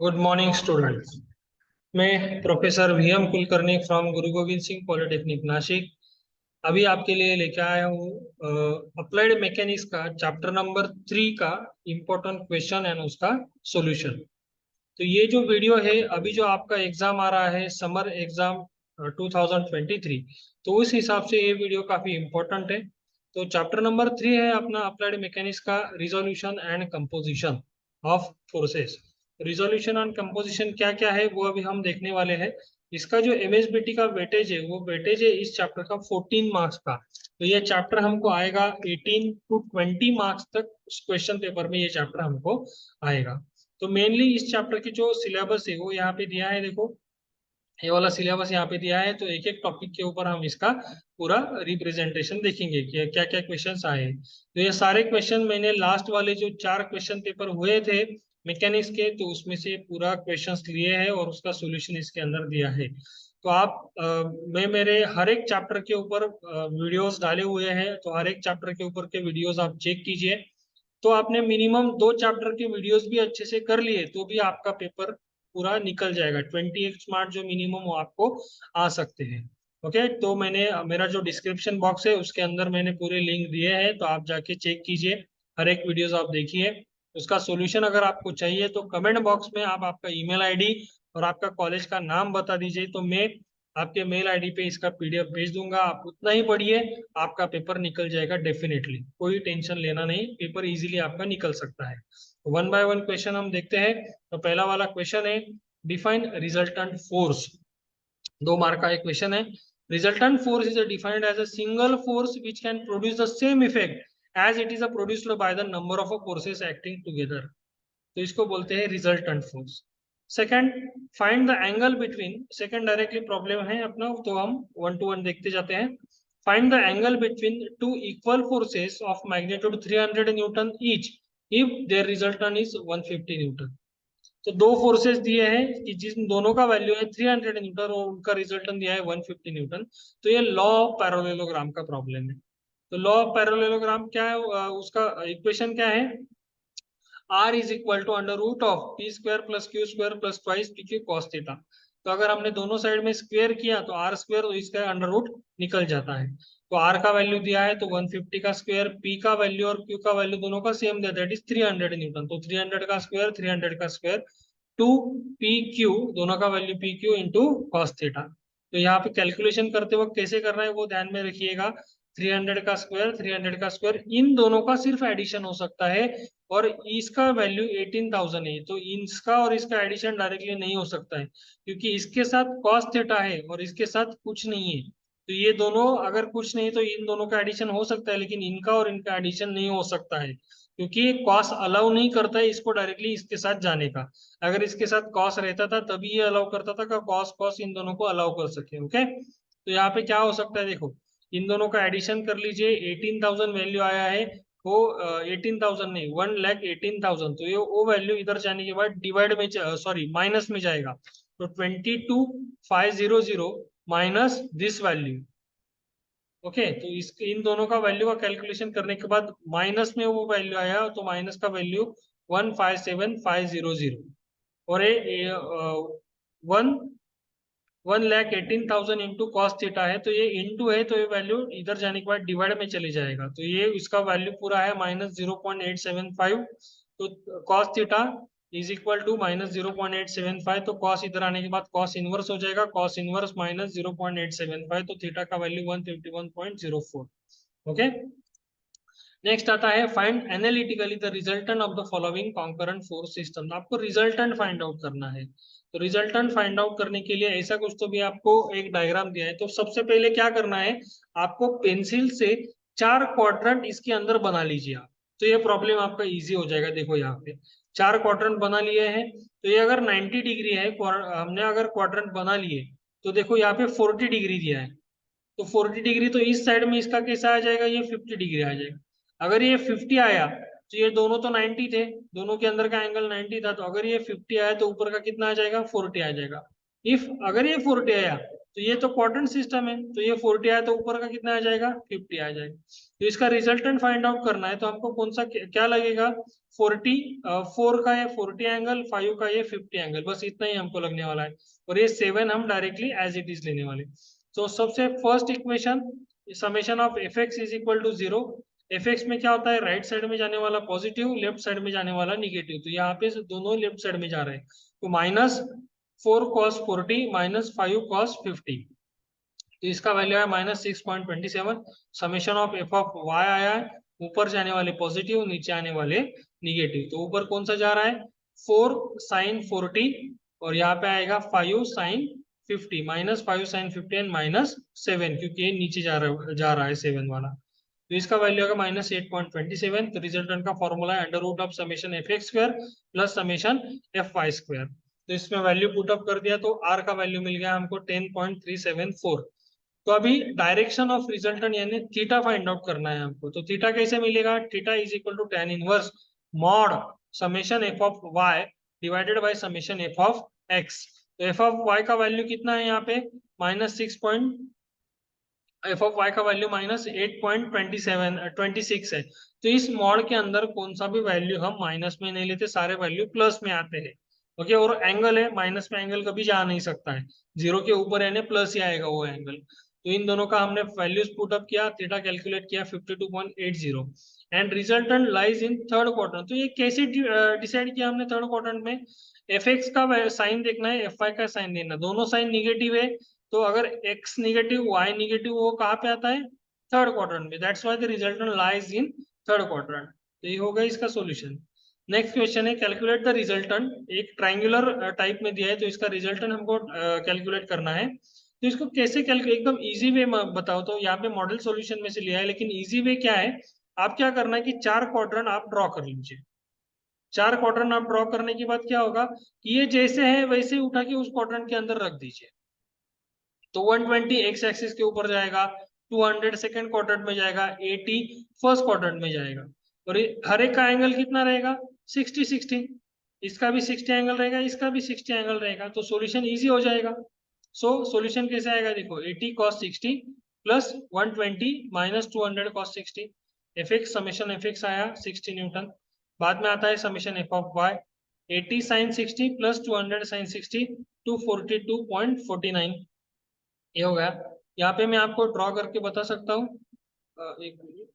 Good morning students. मैं professor VM Kulkarni from Guru Govind Singh polytechnic Nashik अभी आपके लिए लेके आया हूँ अप्लाइड मैकेनिक्स का चैप्टर नंबर 3 का इम्पोर्टेंट क्वेश्चन एंड उसका सॉल्यूशन। तो ये जो वीडियो है, अभी जो आपका एग्जाम आ रहा है समर एग्जाम 2023, तो उस हिसाब से ये वीडियो काफी इम्पोर्टेंट है। तो चैप्टर नंबर 3 है अपना अप्लाइड मैकेनिक्स का resolution and composition of forces. Resolution and composition क्या क्या है वो अभी हम देखने वाले हैं। इसका जो एमएसबीटी का वेटेज है वो वेटेज है इस चैप्टर का 14 मार्क्स का। तो ये चैप्टर हमको आएगा 18 टू 20 मार्क्स तक। क्वेश्चन पेपर में ये चैप्टर हमको आएगा। तो मेनली इस चैप्टर की जो सिलेबस है वो यहाँ पे दिया है, देखो ये वाला सिलेबस यहाँ पे दिया है। तो एक एक टॉपिक के ऊपर हम इसका पूरा रिप्रेजेंटेशन देखेंगे कि क्या क्या क्वेश्चंस आए हैं। तो ये सारे क्वेश्चन मैंने लास्ट वाले जो 4 क्वेश्चन पेपर हुए थे मैकेनिक्स के, तो उसमें से पूरा क्वेश्चंस लिए हैं और उसका सॉल्यूशन इसके अंदर दिया है। तो मैं मेरे हर एक चैप्टर के ऊपर वीडियोस डाले हुए हैं, तो हर एक चैप्टर के ऊपर के वीडियोस आप चेक कीजिए। तो आपने मिनिमम 2 चैप्टर के वीडियोस भी अच्छे से कर लिए तो भी आपका पेपर पूरा निकल जाएगा। 28 मार्क्स जो मिनिमम वो आपको आ सकते हैं। ओके, तो मैंने मेरा जो डिस्क्रिप्शन बॉक्स है उसके अंदर मैंने पूरे लिंक दिए हैं, तो आप जाके चेक कीजिए। हर एक वीडियोस आप देखिए। उसका सॉल्यूशन अगर आपको चाहिए तो कमेंट बॉक्स में आप आपका ईमेल आईडी और आपका कॉलेज का नाम बता दीजिए, तो मैं आपके मेल आईडी पे इसका पीडीएफ भेज दूंगा। आप उतना ही पढ़िए, आपका पेपर निकल जाएगा डेफिनेटली। कोई टेंशन लेना नहीं, पेपर इजीली आपका निकल सकता है। वन बाय वन क्वेश्चन हम देखते हैं। तो पहला वाला क्वेश्चन है, डिफाइन रिजल्टेंट फोर्स। 2 मार्क का एक क्वेश्चन है। Resultant force is defined as a single force which can produce the same effect as it is produced by the number of forces acting together. तो इसको बोलते हैं resultant force. Second, find the angle between. Second directly problem है अपना, तो हम one two one देखते जाते हैं। Find the angle between two equal forces of magnitude 300 newton each if their resultant is 150 newton. तो दो फोर्सेस दिए हैं कि जिन दोनों का वैल्यू है 300 न्यूटन और उनका रिजल्टेंट दिया है 150 न्यूटन। तो ये लॉ ऑफ पैरेललोग्राम का प्रॉब्लम है। तो लॉ ऑफ पैरेललोग्राम क्या है, उसका इक्वेशन क्या है, R is equal to under root of P square plus Q square plus twice P Q cos theta. तो अगर हमने दोनों साइड में स्क्वायर किया तो आर स्क्वायर, तो इसका अंडर रूट निकल जाता है। तो आर का वैल्यू दिया है तो 150 का स्क्वायर, पी का वैल्यू और क्यू का वैल्यू दोनों का सेम दिया, दैट इज 300 न्यूटन। तो 300 का स्क्वायर 300 का स्क्वायर टू पी क्यू, दोनों का value P Q into cos theta. तो यहाँ पे कैलकुलेशन करते वक्त कैसे करना है वो ध्यान में रखिएगा। 300 का स्क्वायर इन दोनों का सिर्फ एडिशन हो सकता है, और इसका वैल्यू 18,000 है, तो इसका और इसका एडिशन डायरेक्टली नहीं हो सकता है क्योंकि इसके साथ कॉस थीटा है और इसके साथ कुछ नहीं है। तो ये दोनों अगर कुछ नहीं तो इन दोनों का एडिशन हो सकता है, लेकिन इनका और इनका एडिशन नहीं हो सकता है क्योंकि कॉस अलाउ नहीं करता है इसको डायरेक्टली इसके साथ जाने का। अगर इसके साथ कॉस रहता था तभी ये अलाउ करता था कि कॉस कॉस इन दोनों को अलाउ कर सके। ओके, तो यहाँ पे क्या हो सकता है, देखो इन दोनों का एडिशन कर लीजिए। 18,000 वैल्यू आया है, वो 18,000 नहीं 1,18,000। तो ये वो वैल्यू इधर जाने के बाद डिवाइड में, सॉरी माइनस में जाएगा। तो 22,500 माइनस दिस वैल्यू। ओके, तो इस इन दोनों का वैल्यू का कैलकुलेशन करने के बाद माइनस में वो वैल्यू आया, तो माइनस का वैल्यू 157,500। और ये 1,18,000 इंटू कॉस थीटा है, तो ये इंटू है, तो ये वैल्यू इधर जाने के बाद डिवाइड में चली जाएगा। तो ये इसका वैल्यू पूरा है -0.875। तो cos theta is equal to -0.875। तो कॉस इधर आने के बाद कॉस इनवर्स हो जाएगा, कॉस इनवर्स -0.875, तो थीटा का वैल्यू 151.04। ओके, नेक्स्ट आता है find analytically the resultant of the following concurrent force system. आपको रिजल्टेंट फाइंड आउट करना है। तो रिजल्टेंट फाइंड आउट करने के लिए ऐसा कुछ तो भी आपको एक डायग्राम दिया है। तो सबसे पहले क्या करना है, आपको पेंसिल से 4 क्वाड्रेंट इसके अंदर बना लीजिए आप। तो ये प्रॉब्लम आपका इजी हो जाएगा। देखो यहाँ पे 4 क्वाड्रेंट बना लिए हैं। तो ये अगर 90 डिग्री है, हमने अगर क्वाड्रेंट बना लिए, तो देखो यहाँ पे 40 डिग्री दिया है। तो 40 डिग्री, तो इस साइड में इसका कैसा आ जाएगा, ये 50 डिग्री आ जाएगा। अगर ये 50 आया तो ये दोनों तो 90 थे, दोनों के अंदर का एंगल 90 था, तो अगर ये 50 आया तो ऊपर का कितना आ जाएगा, 40 आ जाएगा। इफ अगर ये 40 आया तो ये तो क्वाड्रेंट सिस्टम है, तो ये 40 आया तो ऊपर का कितना आ जाएगा, 50 आ जाएगा। तो इसका रिजल्टेंट फाइंड आउट करना है, तो हमको कौन सा क्या लगेगा, 40, 4 का ये 40 एंगल, 5 का ये 50 एंगल, बस इतना ही हमको लगने वाला है। और ये 7 हम डायरेक्टली एज इट इज लेने वाले। तो सबसे first equation, summation of F X is equal to 0। F X में क्या होता है, राइट साइड में जाने वाला पॉजिटिव, लेफ्ट साइड में जाने वाला निगेटिव, तो यहाँ पे दोनों लेफ्ट साइड में जा रहे हैं। तो माइनस 4 cos 40 माइनस 5 cos 50, तो इसका वैल्यू है -6.27। Summation of F of Y आया है, ऊपर जाने वाले पॉजिटिव, नीचे आने वाले निगेटिव। तो ऊपर कौन सा जा रहा है, 4 sin 40, और यहाँ पे आएगा 5 sin 50, -5 sin 50 एंड -7, क्योंकि ये नीचे जा रहा है 7 वाला। तो इसका वैल्यू होगा -8.27। तो रिजल्टेंट का फॉर्मूला है under root of summation F X square plus summation F Y square. तो इसमें वैल्यू पुट अप कर दिया तो आर का वैल्यू मिल गया हमको 10.374। तो अभी डायरेक्शन ऑफ रिजल्टेंट यानी थीटा फाइंड आउट करना है हमको। तो थीटा कैसे मिलेगा, theta is equal to tan inverse mod summation F of Y divided by summation F of X. तो एफ ऑफ वाई का वैल्यू कितना है यहाँ पे, -6, एफ ऑफ वाई का वैल्यू -8.27 26 है। तो इस मॉड के अंदर कौन सा भी वैल्यू हम माइनस में नहीं लेते, सारे वैल्यू प्लस में आते हैं। ओके, और एंगल है, माइनस में एंगल कभी जा नहीं सकता है, जीरो के ऊपर यानी प्लस ही आएगा वो एंगल। तो इन दोनों का हमने वैल्यूज पुट अप किया, थीटा कैलकुलेट किया 52.80, and resultant lies in third quadrant. तो ये कैसे डिसाइड किया हमने थर्ड क्वाड्रेंट में, एफ एक्स का साइन देखना है, एफ वाई का साइन देखना, दोनों साइन निगेटिव है। तो अगर x निगेटिव y निगेटिव, वो कहाँ पे आता है, थर्ड क्वाड्रेंट में। That's why the resultant lies in third quadrant. तो ये होगा इसका सॉल्यूशन। नेक्स्ट क्वेश्चन है कैलकुलेट द रिजल्टेंट। एक ट्रायंगुलर टाइप में दिया है, तो इसका रिजल्टेंट हमको कैलकुलेट करना है। तो इसको कैसे कैलकुलेट, एकदम इजी वे बताओ। तो यहाँ पे मॉडल सॉल्यूशन में से लिया है, लेकिन इजी वे क्या है, आप क्या करना है कि 4 क्वाड्रेंट आप ड्रॉ कर लीजिए। 4 क्वाड्रेंट आप ड्रॉ करने के बाद क्या होगा कि ये जैसे है वैसे ही उठा के उस क्वाड्रेंट के अंदर रख दीजिए। तो 120 एक्स एक्सिस के ऊपर जाएगा, 200 सेकेंड क्वाड्रेंट में जाएगा, 80 फर्स्ट क्वाड्रेंट में जाएगा। और हर एक का एंगल कितना रहेगा, 60 60। इसका भी 60 एंगल रहेगा, इसका भी 60 एंगल रहेगा, तो सॉल्यूशन इजी हो जाएगा। सो सॉल्यूशन कैसे आएगा, देखो 80 cos 60 plus 120 minus 200 cos 60। F X summation F X आया 60 न्यूटन। बाद में आता है summation F of Y, 80 sin 60 plus 200 sin 60, 242.49। ये हो गया। यहाँ पे मैं आपको ड्रॉ करके बता सकता हूँ, एक मिनट।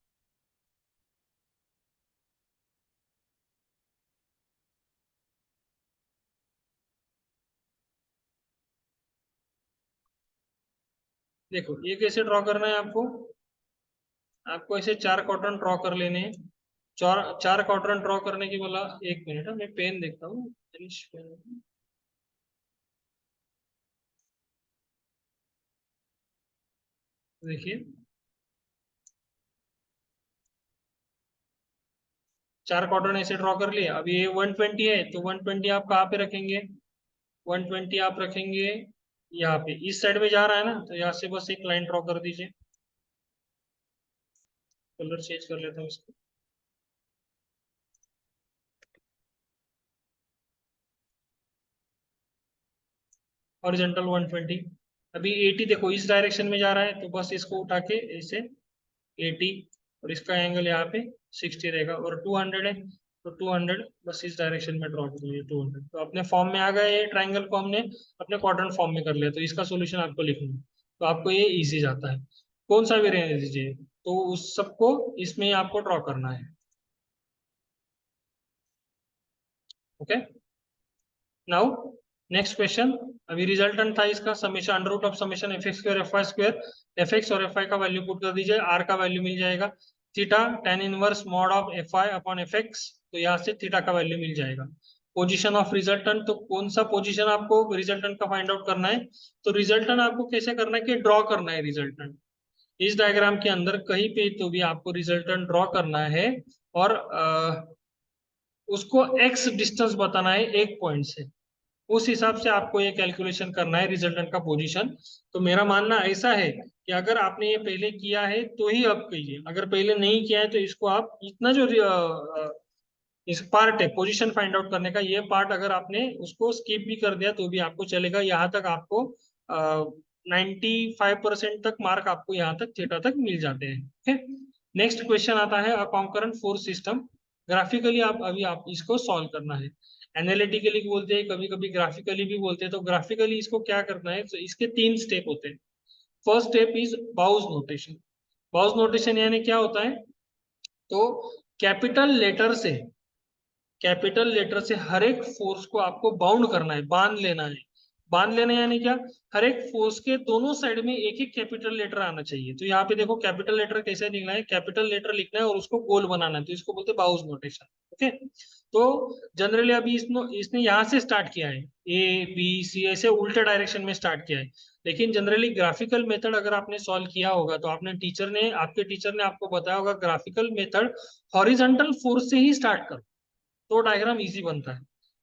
देखो ये कैसे ड्रॉ करना है आपको, आपको ऐसे 4 क्वाड्रेंट ड्रॉ कर लेने हैं। 4 क्वाड्रेंट ड्रॉ करने की बोला, एक मिनट मैं पेन देखता हूँ, फिनिश पेन। देखिए 4 क्वाड्रेंट ऐसे ड्रॉ कर लिए। अब ये 120 है, तो 120 आप कहाँ पे रखेंगे, 120 आप रखेंगे यहाँ पे, इस साइड में जा रहा है ना, तो यहाँ से बस एक लाइन ड्रॉ कर दीजिए। कलर चेंज कर लेता हूँ इसको। हॉरिजॉन्टल 120। अभी 80 देखो इस डायरेक्शन में जा रहा है, तो बस इसको उठा के ऐसे 80, और इसका एंगल यहाँ पे 60 रहेगा, और 200 है, तो 200 बस इस डायरेक्शन में ड्रॉ कर लिया 200। तो अपने फॉर्म में आ गया, ये ट्राइंगल को हमने अपने क्वाड्रेंट फॉर्म में कर लिया। तो इसका सॉल्यूशन आपको लिखना है, तो आपको ये इजी जाता है। कौन सा भी रहने दीजिए, तो उस सबको इसमें आपको ड्रॉ करना है। Okay, now next question. अभी रिजल्टेंट था इसका summation under root of summation F X square F Y square. F X और एफ वाई का वैल्यू पुट कर दीजिए, आर का वैल्यू मिल जाएगा theta tan inverse mod of F Y upon F X. तो यहाँ से थीटा का वैल्यू मिल जाएगा। पोजीशन ऑफ रिजल्टेंट, तो कौन सा पोजीशन आपको रिजल्टेंट का फाइंड आउट करना है। तो रिजल्टेंट आपको कैसे करना है कि ड्रॉ करना है रिजल्टेंट। इस डायग्राम के अंदर कहीं पे तो भी आपको रिजल्टेंट ड्रॉ करना है, और उसको एक्स डिस्टेंस बताना है एक पॉइंट से। उस हिसाब से आपको ये कैलकुलेशन करना है रिजल्टेंट का पोजीशन। तो मेरा मानना ऐसा है कि अगर आपने ये पहले किया है तो ही आप कहिए, अगर पहले नहीं किया है तो इसको आप इतना जो इस पार्ट है पोजीशन फाइंड आउट करने का, ये पार्ट अगर आपने उसको स्किप भी कर दिया तो भी आपको चलेगा। यहाँ तक आपको 95% तक मार्क आपको यहाँ तक थीटा तक मिल जाते हैं। नेक्स्ट क्वेश्चन आता है अ कॉन्करेंट फोर्स सिस्टम। ग्राफिकली आप इसको सॉल्व करना है। एनालिटिकली बोलते हैं, कभी कभी ग्राफिकली भी बोलते हैं। तो ग्राफिकली इसको क्या करना है, तो इसके 3 स्टेप होते हैं। First step is boughs notation. Boughs notation यानी क्या होता है, तो कैपिटल लेटर से हर एक फोर्स को आपको बाउंड करना है, बांध लेना है। बांध लेना यानी क्या, हर एक फोर्स के दोनों साइड में एक एक कैपिटल लेटर आना चाहिए। तो यहाँ पे देखो कैपिटल लेटर कैसे लिखना है, कैपिटल लेटर लिखना है और उसको गोल बनाना है, तो इसको बोलते हैं बाउज नोटेशन। ओके, तो जनरली अभी इसने यहाँ से स्टार्ट किया है, ए बी सी ऐसे उल्टे डायरेक्शन में स्टार्ट किया है। लेकिन जनरली ग्राफिकल मेथड अगर आपने सॉल्व किया होगा तो आपके टीचर ने आपको बताया होगा ग्राफिकल मेथड हॉरिजॉन्टल फोर्स से ही स्टार्ट करो, तो डायग्राम इजी बनता है।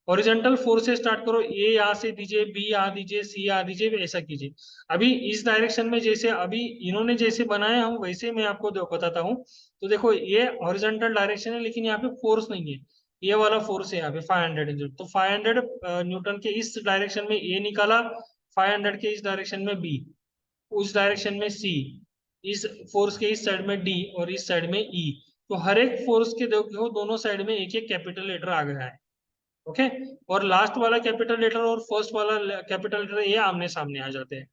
हॉरिजॉन्टल फोर्स से स्टार्ट करो, ए यहाँ से दीजिए, बी यहाँ दीजिए, सी यहाँ दीजिए, ऐसा कीजिए। अभी इस डायरेक्शन में जैसे अभी इन्होंने जैसे बनाया हम वैसे मैं आपको बताता हूँ। तो देखो ये हॉरिजॉन्टल डायरेक्शन है, लेकिन यहाँ पे फोर्स नहीं है, ये वाला फोर्स है यहाँ पे 500 न्यूटन। तो 500 न्यूटन के इस डायरेक्शन में ए निकाला, 500 के इस डायरेक्शन में बी, उस डायरेक्शन में सी, इस फोर्स के इस साइड में डी और इस साइड में ई। तो हर एक फोर्स के देखो दोनों साइड में एक एक कैपिटल लेटर आ गया है। ओके, और लास्ट वाला कैपिटल लेटर और फर्स्ट वाला कैपिटल लेटर ये आमने सामने आ जाते हैं।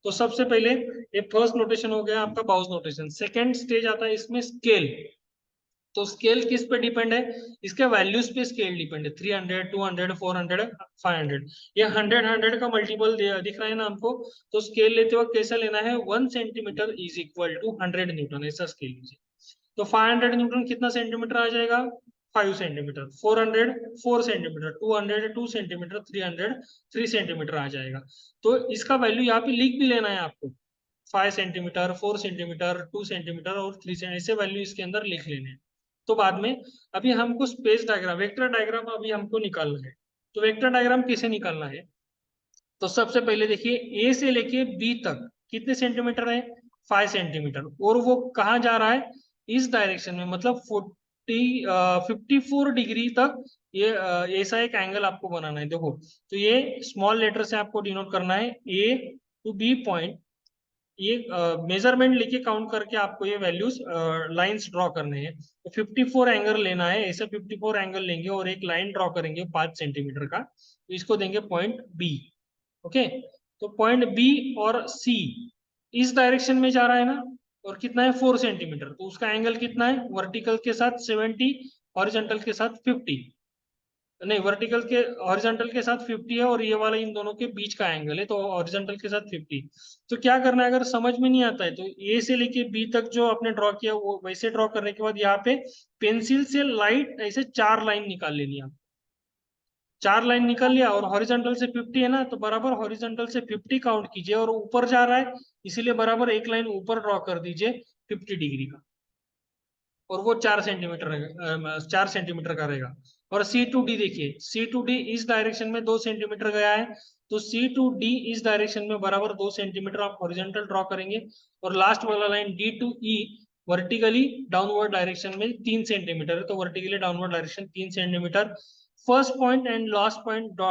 तो सबसे पहले ये फर्स्ट नोटेशन हो गया आपका बाउज नोटेशन। सेकेंड स्टेज आता है इसमें स्केल। तो स्केल किस पे डिपेंड है, इसके वैल्यूज पे स्केल डिपेंड है। 300, 200, 400, 500, ये 100 का मल्टीपल दिख रहा है ना हमको। तो स्केल लेते वक्त कैसा लेना है, 1 centimetre is equal to 100 newton, ऐसा स्केल लीजिए। तो 500 न्यूटन कितना सेंटीमीटर आ जाएगा, 5 सेंटीमीटर। 400, 4 सेंटीमीटर। 200, 2 सेंटीमीटर। 300, 3 सेंटीमीटर आ जाएगा। तो इसका वैल्यू यहाँ पे लिख भी लेना है आपको, 5 सेंटीमीटर, 4 सेंटीमीटर, 2 सेंटीमीटर और 3 सेंटीमीटर, ऐसे वैल्यू इसके अंदर लिख लेने हैं। तो बाद में अभी हमको स्पेस डायग्राम, वेक्टर डायग्राम अभी हमको निकालना है। तो वेक्टर डायग्राम कैसे निकालना है, तो सबसे पहले देखिए ए से लेके बी तक कितने सेंटीमीटर है, 5 सेंटीमीटर। और वो कहाँ जा रहा है, इस डायरेक्शन में, मतलब 54 डिग्री तक। ये ऐसा एक एंगल आपको बनाना है। देखो, तो ये स्मॉल लेटर से आपको डिनोट करना है, ए टू बी पॉइंट। ये मेजरमेंट लेके काउंट करके आपको ये वैल्यूज लाइंस ड्रॉ करने हैं। तो 54 एंगल लेना है, ऐसे 54 एंगल लेंगे और एक लाइन ड्रॉ करेंगे 5 सेंटीमीटर का, तो इसको देंगे पॉइंट बी। ओके, तो पॉइंट बी और सी इस डायरेक्शन में जा रहा है ना, और कितना है 4 सेंटीमीटर। तो उसका एंगल कितना है, वर्टिकल के साथ 70, हॉरिजॉन्टल के साथ 50, नहीं वर्टिकल के हॉरिजॉन्टल के साथ 50 है, और ये वाला इन दोनों के बीच का एंगल है, तो हॉरिजॉन्टल के साथ 50। तो क्या करना है, अगर समझ में नहीं आता है तो ए से लेके बी तक जो आपने ड्रॉ किया वो वैसे ड्रॉ करने के बाद यहाँ पे पेंसिल से लाइट ऐसे 4 लाइन निकाल लेनी है। 4 लाइन निकल लिया, और हॉरिजॉन्टल से 50 है ना, तो बराबर हॉरिजॉन्टल से 50 काउंट कीजिए, और ऊपर जा रहा है इसीलिए बराबर एक लाइन ऊपर ड्रॉ कर दीजिए 50 डिग्री का, और वो 4 सेंटीमीटर का रहेगा। और सी टू डी देखिए, सी टू डी इस डायरेक्शन में 2 सेंटीमीटर गया है, तो सी टू डी इस डायरेक्शन में बराबर 2 सेंटीमीटर आप हॉरिजॉन्टल ड्रॉ करेंगे। और लास्ट वाला line D to E vertically downward direction में 3 सेंटीमीटर है, तो vertically downward direction 3 centimetre. First point and last point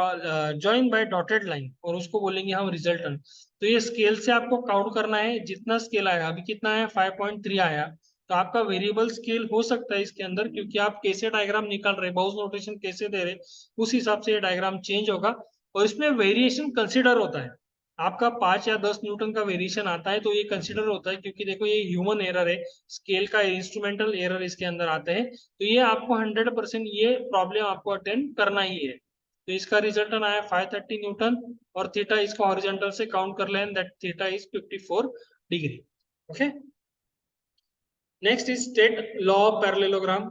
join by dotted line, और उसको बोलेंगे हम रिजल्टेंट। तो ये स्केल से आपको काउंट करना है, जितना स्केल आया, अभी कितना है 5.3 आया, तो आपका वेरिएबल स्केल हो सकता है इसके अंदर, क्योंकि आप कैसे डायग्राम निकाल रहे, बाउस नोटेशन कैसे दे रहे, उस हिसाब से ये डायग्राम चेंज होगा। और इसमें वेरिएशन कंसिडर होता है, आपका 5 या 10 न्यूटन का वेरिएशन आता है तो ये कंसिडर होता है, क्योंकि देखो ये ह्यूमन एरर है, स्केल का इंस्ट्रूमेंटल एरर इसके अंदर आते हैं। तो ये आपको 100% ये प्रॉब्लम आपको अटेंड करना ही है। तो इसका रिजल्ट आया 530 न्यूटन, और थीटा इसको हॉरिजॉन्टल से काउंट कर लें, that theta is 54 degree. Okay, next is state law of parallelogram.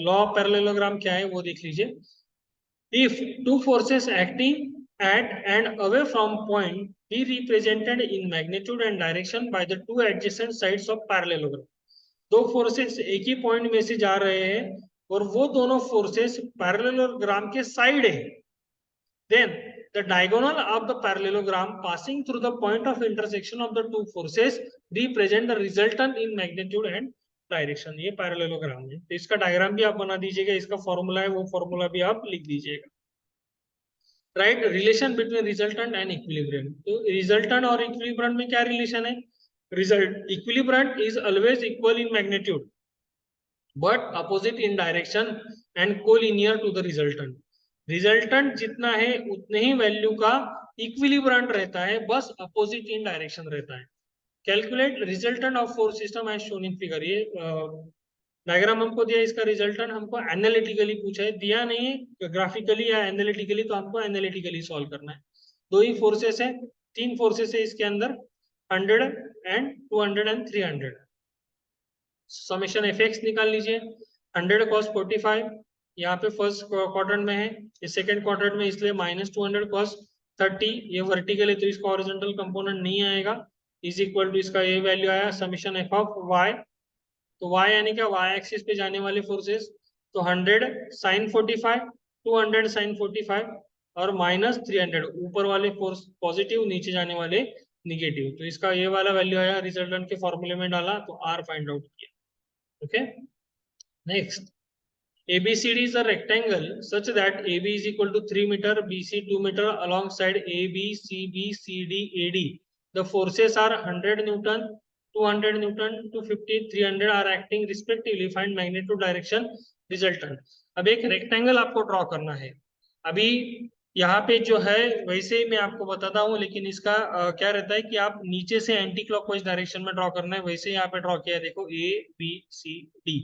Law of parallelogram क्या है वो देख लीजिए। If two forces acting at and away from point be represented in magnitude and direction by the two adjacent sides of parallelogram। दो forces एक ही point में से जा रहे हैं और वो दोनों फोर्सेस पैरेललोग्राम के साइड है, then the diagonal of the parallelogram passing through the point of intersection of the two forces represent the resultant in magnitude and direction, ये पैरेललोग्राम है। तो इसका डायग्राम भी आप बना दीजिएगा, इसका फॉर्मूला है वो फॉर्मूला भी आप लिख दीजिएगा। Right, relation between resultant and equilibrium. तो रिजल्टेंट और इक्विलिब्रियम में क्या रिलेशन है? Result equilibrium is always equal in magnitude but opposite in direction and collinear to the resultant. Resultant जितना है उतने ही वैल्यू का इक्विलिब्रियम रहता है, बस अपोजिट इन डायरेक्शन रहता है। Calculate resultant of force system as shown in figure. ये डायग्राम हमको दिया, इसका रिजल्टेंट हमको एनालिटिकली पूछा है, दिया नहीं है ग्राफिकली या एनालिटिकली, तो हमको एनालिटिकली सॉल्व करना है। दो ही फोर्सेस है, तीन फोर्सेस है इसके अंदर, 100 and 200 and 300। Summation F x निकाल लीजिए। 100 cos 45 यहाँ पे फर्स्ट क्वाड्रेंट में है, ये सेकंड क्वाड्रेंट में, इसलिए -200 cos 30। ये वर्टिकल है तो इसका हॉरिजॉन्टल कंपोनेंट नहीं आएगा, इज इक्वल टू इसका ये वैल्यू आया समेशन एफ ऑफ वाई। तो वाई यानी क्या, वाई एक्सिस पे जाने वाले फोर्सेस। तो 100 sin 45, 200 sin 45 और -300 ऊपर वाले फोर्स पॉजिटिव, नीचे जाने वाले निगेटिव। तो इसका ये वाला वैल्यू आया, रिजल्टेंट के फॉर्मूले में डाला तो आर फाइंड आउट किया। Okay, next, ABCD is a rectangle such that AB is equal to 3 meter, BC 2 meter, alongside AB, CB, CD, AD. The forces are 100 Newton, 200 Newton, 250, 300 are acting respectively. Find magnitude, direction, resultant. अब एक rectangle आपको draw करना है। अभी यहाँ पे जो है वैसे ही मैं आपको बताता हूँ, लेकिन इसका क्या रहता है कि आप नीचे से एंटी क्लॉकवाइज डायरेक्शन में ड्रॉ करना है। वैसे यहाँ पे ड्रॉ किया है, देखो ए बी सी डी,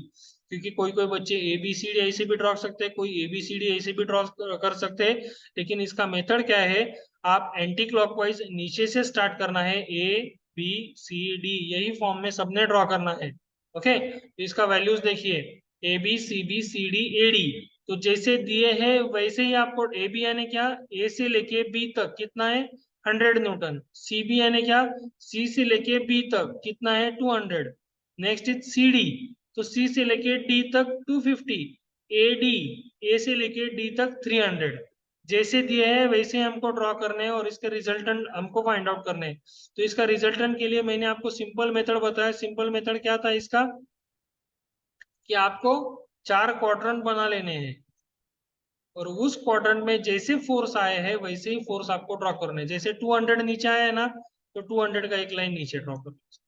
क्योंकि कोई कोई बच्चे ए बी सी डी ऐसे भी ड्रॉ सकते हैं, कोई ए बी सी डी ऐसे भी ड्रॉ कर सकते हैं। लेकिन इसका मेथड क्या है, आप एंटी क्लॉकवाइज नीचे से स्टार्ट करना है, ए बी सी डी यही फॉर्म में सबने ड्रॉ करना है। ओके, तो इसका वैल्यूज देखिए, A B C B C D A D. तो जैसे दिए हैं वैसे ही आपको ए बी यानी क्या, ए से लेके बी तक कितना है 100 न्यूटन। सी बी यानी क्या, सी से लेके बी तक कितना है 200। नेक्स्ट इज सी डी, तो सी से लेके डी तक 250। ए डी, ए से लेके डी तक 300। जैसे दिए हैं वैसे हमको ड्रॉ करने हैं और इसके रिजल्टेंट हमको फाइंड आउट करने हैं। तो इसका रिजल्टेंट के लिए मैंने आपको सिंपल मेथड बताया। सिंपल मेथड क्या था इसका, कि आपको 4 क्वाड्रेंट बना लेने हैं और उस क्वाड्रेंट में जैसे फोर्स आए हैं वैसे ही फोर्स आपको ड्रॉ करने हैं। जैसे 200 नीचे आया है ना, तो 200 का एक लाइन नीचे ड्रॉ कर लीजिए।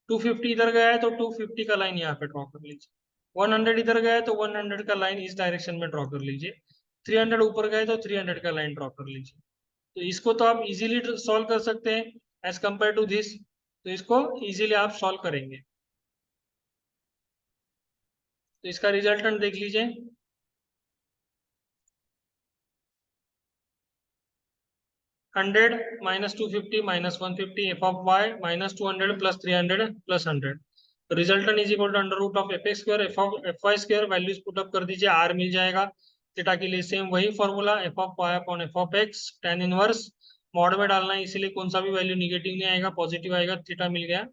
250 इधर गया है तो 250 का लाइन यहाँ पे ड्रॉ कर लीजिए। 100 इधर गया है तो 100 का लाइन इस डायरेक्शन में ड्रॉ कर लीजिए। 300 ऊपर गए तो 300 का लाइन ड्रॉ कर लीजिए। तो इसको तो आप इजीली सॉल्व कर सकते हैं एज कंपेयर टू दिस। तो इसको इजीली आप सॉल्व करेंगे। तो इसका रिजल्टेंट देख लीजिए, 100 -250 -150 f of y -200 plus 300 plus 100। तो resultant is equal to under root of F X square F of F Y square. Values put up कर दीजिए, आर मिल जाएगा। थीटा के लिए सेम वही formula, F of Y upon F of X, tan inverse mod में डालना है, इसीलिए कौन सा भी वैल्यू निगेटिव नहीं आएगा, पॉजिटिव आएगा। थीटा मिल गया।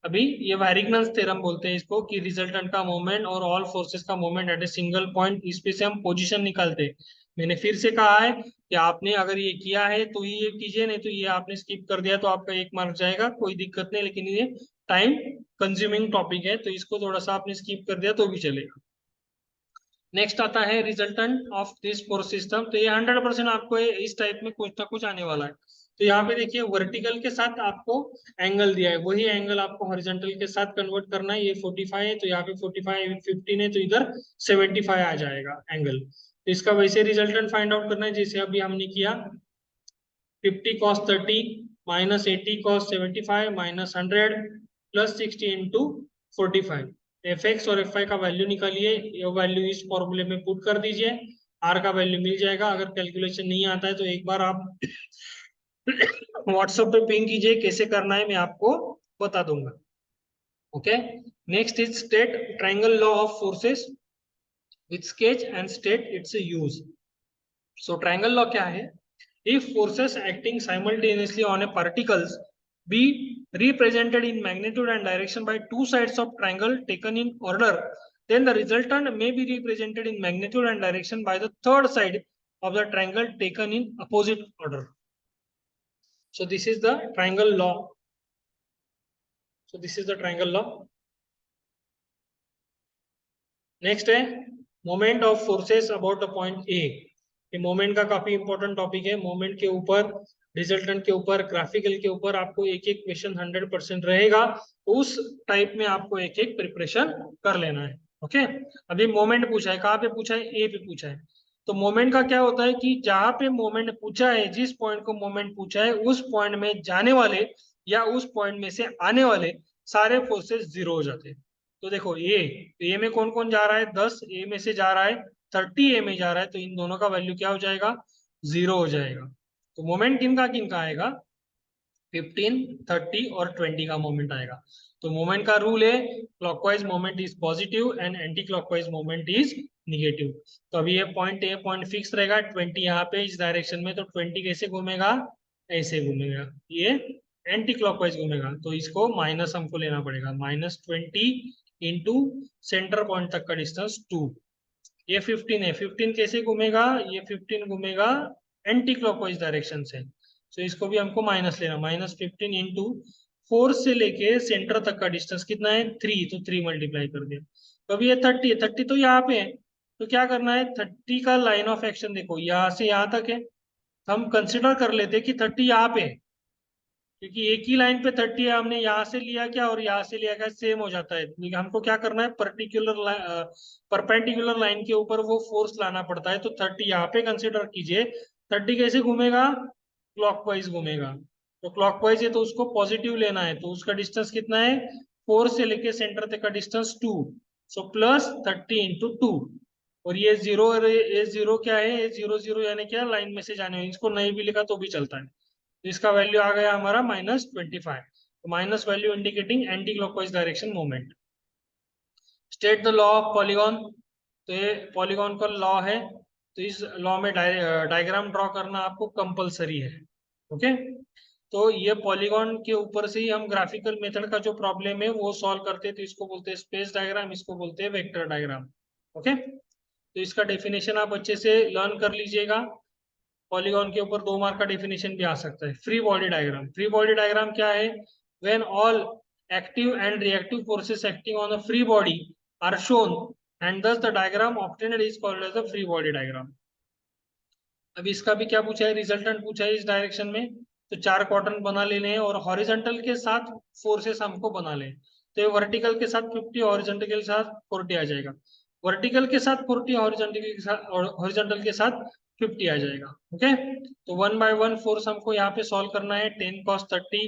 अभी ये वैरिग्नन्स थ्योरम बोलते हैं इसको, कि रिजल्टेंट का मोमेंट और ऑल फोर्सेस का moment at a single point, इस पे से हम पोजीशन निकालते हैं। मैंने फिर से कहा है कि आपने अगर ये किया है तो ये कीजिए, नहीं तो ये आपने स्किप कर दिया तो आपका 1 मार्क जाएगा, कोई दिक्कत नहीं। लेकिन ये टाइम कंज्यूमिंग टॉपिक है तो इसको थोड़ा सा आपने स्किप कर दिया तो भी चलेगा। नेक्स्ट आता है resultant of this force system. तो ये 100% आपको इस टाइप में कुछ ना कुछ आने वाला है। तो यहाँ पे देखिए वर्टिकल के साथ आपको एंगल दिया है, वही एंगल आपको हॉरिजॉन्टल के साथ कन्वर्ट करना है। ये 45 है तो यहाँ पे 45, 15 है तो इधर 75 आ जाएगा एंगल। तो इसका वैसे रिजल्टेंट फाइंड आउट करना है जैसे अभी हमने किया। 50 cos 30 -80 cos 75 -100 plus 60 into 45। F X और एफ आई का वैल्यू निकालिए, ये वैल्यू इस फॉर्मूले में पुट कर दीजिए, आर का वैल्यू मिल जाएगा। अगर कैलकुलेशन नहीं आता है तो एक बार आप व्हाट्सएप पे पिंग कीजिए, कैसे करना है मैं आपको बता दूंगा। Okay, next is state triangle law of forces with sketch and state it's use. So triangle law क्या है, if forces acting simultaneously on a particles be represented in magnitude and direction by two sides of triangle taken in order, then the resultant may be represented in magnitude and direction by the third side of the triangle taken in opposite order. So this is the triangle law. So this is the triangle law. Next है moment of forces about a point A. ये moment का काफी important topic है। Moment के ऊपर, resultant के ऊपर, graphical के ऊपर आपको एक एक क्वेश्चन 100% रहेगा। उस टाइप में आपको एक एक प्रिपरेशन कर लेना है। ओके, अभी मोमेंट पूछा है, कहाँ पे पूछा है? ए पे पूछा है। तो मोमेंट का क्या होता है कि जहां पे मोमेंट पूछा है, जिस पॉइंट को मोमेंट पूछा है, उस पॉइंट में जाने वाले या उस पॉइंट में से आने वाले सारे फोर्सेस जीरो हो जाते हैं। तो देखो ए में कौन कौन जा रहा है? 10 ए में से जा रहा है, 30 ए में जा रहा है, तो इन दोनों का वैल्यू क्या हो जाएगा? जीरो हो जाएगा। तो मोमेंट किन का आएगा? 15, 30 और 20 का मोमेंट आएगा। तो मोमेंट का रूल है clockwise moment is positive and anti clockwise moment is negative. तो अभी ये पॉइंट ए पॉइंट फिक्स रहेगा, 20 यहाँ पे इस डायरेक्शन में, तो 20 कैसे घूमेगा? ऐसे घूमेगा, ये एंटी क्लॉकवाइज घूमेगा। तो इसको माइनस हमको लेना पड़ेगा, -20 इंटू सेंटर पॉइंट तक का डिस्टेंस 2। ये 15 है, 15 कैसे घूमेगा? ये 15 घूमेगा एंटी क्लॉकवाइज डायरेक्शन से। तो इसको भी हमको माइनस लेना, -15 इंटू 4 से लेके सेंटर तक का डिस्टेंस कितना है? 3, तो 3 मल्टीप्लाई कर दिया। तो अभी ये 30 है, 30 तो यहाँ पे है। तो क्या करना है? 30 का लाइन ऑफ एक्शन देखो, यहाँ से यहाँ तक है। हम कंसिडर कर लेते हैं कि 30 यहाँ पे है, क्योंकि एक ही लाइन पे 30 है। हमने यहाँ से लिया क्या और यहाँ से लिया क्या, सेम हो जाता है। लेकिन हमको क्या करना है? परपेंडिकुलर लाइन के ऊपर वो फोर्स लाना पड़ता है। तो 30 यहाँ पे कंसिडर कीजिए। 30 कैसे घूमेगा? क्लॉकवाइज घूमेगा। तो क्लॉकवाइज है तो उसको पॉजिटिव लेना है, तो उसका डिस्टेंस कितना है? 4 से लेके सेंटर तक का डिस्टेंस 2। सो +30 × 2। और ये जीरो, ये जीरो क्या है? ये जीरो जीरो यानी क्या? लाइन में से जाने वाले। इसको नहीं भी लिखा तो भी चलता है। तो इसका वैल्यू आ गया हमारा -25। तो minus value indicating anti clockwise direction movement. State the law of polygon. तो ये पॉलीगॉन का लॉ है। तो इस लॉ में डायग्राम ड्रॉ करना आपको कंपलसरी है। ओके, तो ये पॉलीगॉन के ऊपर से ही हम ग्राफिकल मेथड का जो प्रॉब्लम है वो सॉल्व करते हैं। तो इसको बोलते हैं स्पेस डायग्राम, इसको बोलते हैं वेक्टर डायग्राम। ओके, तो इसका डेफिनेशन आप अच्छे से लर्न कर लीजिएगा। पॉलीगॉन के ऊपर 2 मार्क का डेफिनेशन भी आ सकता है। Free body diagram, free body diagram क्या है? When all active and reactive forces acting on a free body are shown and thus the diagram obtained is called as a free body diagram। अब इसका भी क्या पूछा है? Resultant पूछा है इस डायरेक्शन में। तो 4 क्वाड्रेंट बना लेने हैं और हॉरिजॉन्टल के साथ फोर्सेस हमको बना ले। तो ये वर्टिकल के साथ 50, हॉरिजॉन्टल के साथ 40 आ जाएगा। वर्टिकल के साथ 40, हॉरिजॉन्टल के साथ 50 आ जाएगा। ओके, तो 1 बाय 1 फोर्स हमको यहाँ पे सॉल्व करना है। 10 cos 30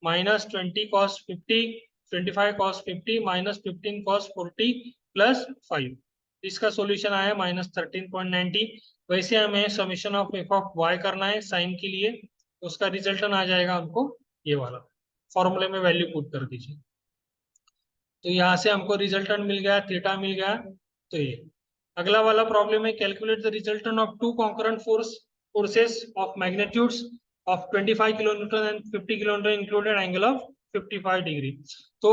-20 cos 50, 25 cos 50 -15 cos 40 +5। इसका सॉल्यूशन आया -13.90। वैसे हमें summation of F of Y करना है साइन के लिए। तो उसका रिजल्टन आ जाएगा हमको ये वाला। फॉर्मूले में वैल्यू पुट कर दीजिए। तो यहाँ से हमको रिजल्टन मिल गया, थीटा मिल गया। तो ये अगला वाला प्रॉब्लम है, calculate the रिजल्टन of 2 concurrent forces of magnitudes of 25 kilonewton and 50 kilonewton included angle of 55 degree. तो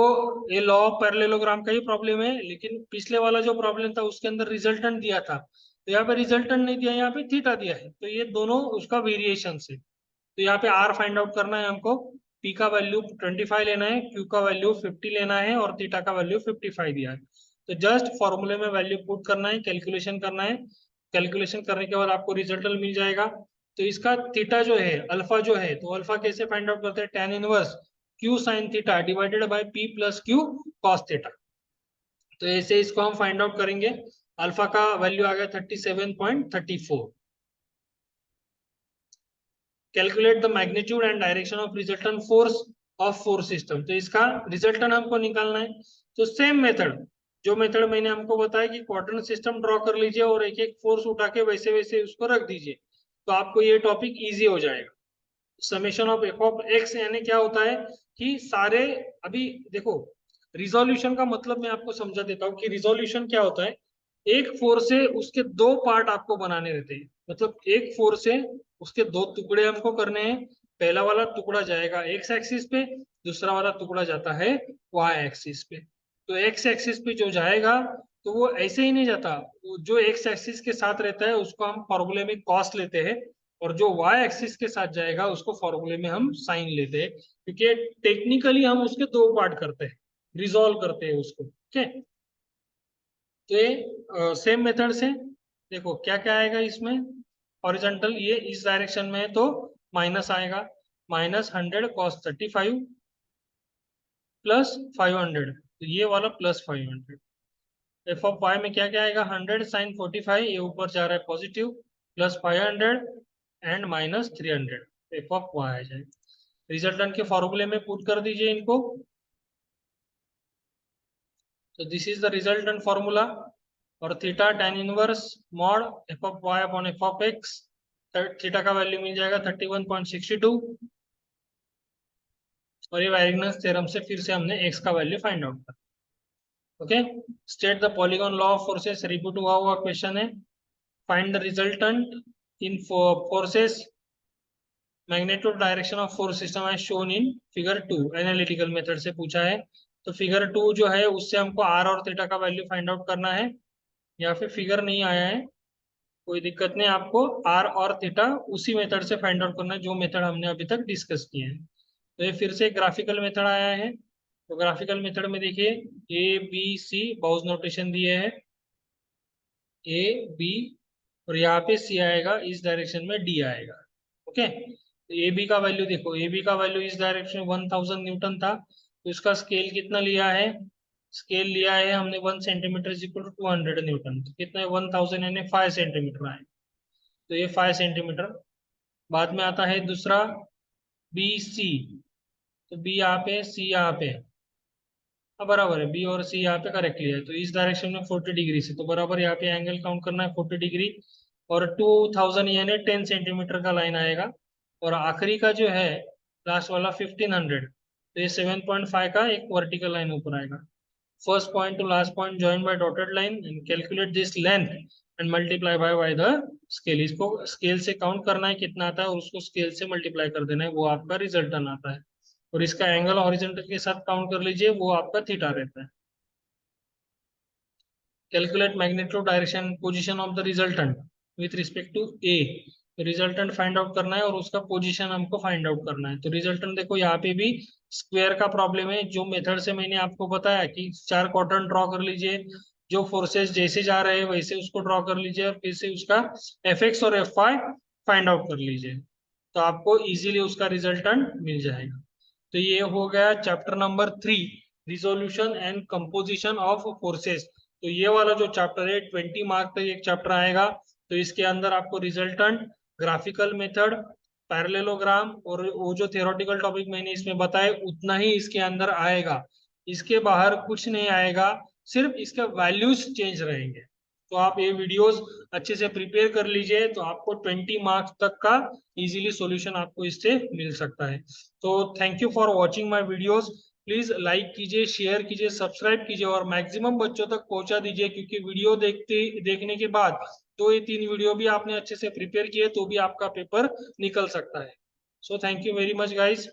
ये लॉ ऑफ पैरेललोग्राम का ही प्रॉब्लम है, लेकिन पिछले वाला जो प्रॉब्लम था उसके अंदर रिजल्टन दिया था। तो यहाँ पे रिजल्टन नहीं दिया, यहाँ पे थीटा दिया है। तो ये दोनों उसका वेरिएशन है। तो यहाँ पे आर फाइंड आउट करना है हमको। पी का वैल्यू 25 लेना है, क्यू का वैल्यू 50 लेना है और थीटा का वैल्यू 55 दिया है। तो जस्ट फॉर्मूले में वैल्यू पुट करना है, कैलकुलेशन करना है। कैलकुलेशन करने के बाद आपको रिजल्ट मिल जाएगा। तो इसका थीटा जो है, अल्फा जो है, तो अल्फा कैसे फाइंड आउट करते हैं? tan inverse Q sine theta divided by P plus Q cos theta. तो ऐसे इसको हम फाइंड आउट करेंगे। अल्फा का वैल्यू आ गया 37.34। Calculate the magnitude and direction of resultant force of force system. तो इसका रिजल्टेंट हमको निकालना है। तो सेम मेथड, जो मेथड मैंने हमको बताया कि क्वाड्रेंट सिस्टम ड्रॉ कर लीजिए और एक एक फोर्स उठा के वैसे वैसे उसको रख दीजिए, तो आपको ये टॉपिक इजी हो जाएगा। Summation of F of x यानी क्या होता है कि सारे, अभी देखो रिजोल्यूशन का मतलब मैं आपको समझा देता हूँ कि रिजोल्यूशन क्या होता है। एक फोर्स से उसके 2 पार्ट आपको बनाने रहते हैं। मतलब एक फोर्स से उसके 2 टुकड़े हमको करने हैं। पहला वाला टुकड़ा जाएगा एक्स एक्सिस पे, दूसरा वाला टुकड़ा जाता है वाई एक्सिस पे। तो एक्स एक्सिस पे जो जाएगा तो वो ऐसे ही नहीं जाता, वो जो एक्स एक्सिस के साथ रहता है उसको हम फॉर्मूले में कॉस लेते हैं, और जो वाई एक्सिस के साथ जाएगा उसको फॉर्मूले में हम साइन लेते हैं, क्योंकि टेक्निकली हम उसके 2 पार्ट करते हैं, रिजॉल्व करते हैं उसको। ठीक है, तो ये सेम मेथड से देखो क्या क्या आएगा इसमें। हॉरिजॉन्टल ये इस डायरेक्शन में है तो माइनस आएगा, -100 cos 35 +500, तो ये वाला +500। एफ ऑफ वाई में क्या क्या आएगा, 100 sin 45, ये ऊपर जा रहा है positive, +500 and -300, F of Y आ जाएगा। रिजल्टेंट के फॉर्मूले में पुट कर दीजिए इनको। तो this is the resultant formula. और theta tan inverse mod F of Y upon F of X, theta का वैल्यू मिल जाएगा 31.62। और ये वैरिगनस थ्योरम से फिर से हमने एक्स का वैल्यू फाइंड आउट कर। Okay, state the polygon law of forces, repeat हुआ हुआ क्वेश्चन है। Find the resultant in forces, magnitude direction of force system as shown in figure 2, analytical method से पूछा है। तो फिगर 2 जो है उससे हमको आर और थीटा का वैल्यू फाइंड आउट करना है। या फिर फिगर नहीं आया है, कोई दिक्कत नहीं, आपको आर और थीटा उसी मेथड से फाइंड आउट करना है जो मेथड हमने अभी तक डिस्कस किए हैं। तो ये फिर से ग्राफिकल मेथड आया है। तो ग्राफिकल मेथड में देखिए A B C Bow's notation दिए हैं, ए बी, और यहाँ पे सी आएगा, इस डायरेक्शन में डी आएगा। ओके, तो ए बी का वैल्यू देखो, ए बी का वैल्यू इस डायरेक्शन में 1000 न्यूटन था, तो इसका स्केल कितना लिया है, स्केल लिया है हमने 1 centimetre is equal to 200 newton. तो कितना है, 1000 यानी 5 सेंटीमीटर आए, तो ये 5 सेंटीमीटर। बाद में आता है दूसरा बी सी, तो बी यहाँ पे, सी यहाँ पे, हाँ बराबर है, बी और सी यहाँ पे करेक्टली है। तो इस डायरेक्शन में 40 डिग्री से, तो बराबर यहाँ पे एंगल काउंट करना है 40 डिग्री। और 2000 यानी 10 सेंटीमीटर का लाइन आएगा। और आखिरी का जो है लास्ट वाला 1500, तो ये 7.5 का एक वर्टिकल लाइन ऊपर आएगा। First point to last point join by dotted line and calculate this length and multiply by the scale. इसको स्केल से काउंट करना है कितना आता है और उसको स्केल से मल्टीप्लाई कर देना है, वो आपका रिजल्टन आता है। और इसका एंगल हॉरिजॉन्टल के साथ काउंट कर लीजिए, वो आपका थीटा रहता है। Calculate magnitude direction position of the resultant with respect to A. Resultant find out करना है और उसका पोजीशन हमको फाइंड आउट करना है। तो रिजल्टेंट देखो यहाँ पे भी स्क्वायर का प्रॉब्लम है, जो मेथड से मैंने आपको बताया कि 4 क्वाड्रेंट ड्रॉ कर लीजिए, जो फोर्सेस जैसे जा रहे हैं वैसे उसको ड्रॉ कर लीजिए, और फिर से उसका एफ एक्स और एफ वाई फाइंड आउट कर लीजिए, तो आपको इजीली उसका रिजल्टेंट मिल जाएगा। तो ये हो गया chapter number 3, resolution and composition of forces. तो ये वाला जो चैप्टर है 20 मार्क तक एक चैप्टर आएगा। तो इसके अंदर आपको रिजल्टेंट, ग्राफिकल मेथड, पैरेललोग्राम और वो जो थियोरेटिकल टॉपिक मैंने इसमें बताया उतना ही इसके अंदर आएगा। इसके बाहर कुछ नहीं आएगा, सिर्फ इसके वैल्यूज चेंज रहेंगे। तो आप ये वीडियोस अच्छे से प्रिपेयर कर लीजिए, तो आपको 20 मार्क्स तक का इजीली सॉल्यूशन आपको इससे मिल सकता है। तो thank you for watching my videos. Please like कीजिए, शेयर कीजिए, सब्सक्राइब कीजिए और मैक्सिमम बच्चों तक पहुंचा दीजिए, क्योंकि वीडियो देखने के बाद तो ये 3 वीडियो भी आपने अच्छे से प्रिपेयर किए तो भी आपका पेपर निकल सकता है। So thank you very much guys.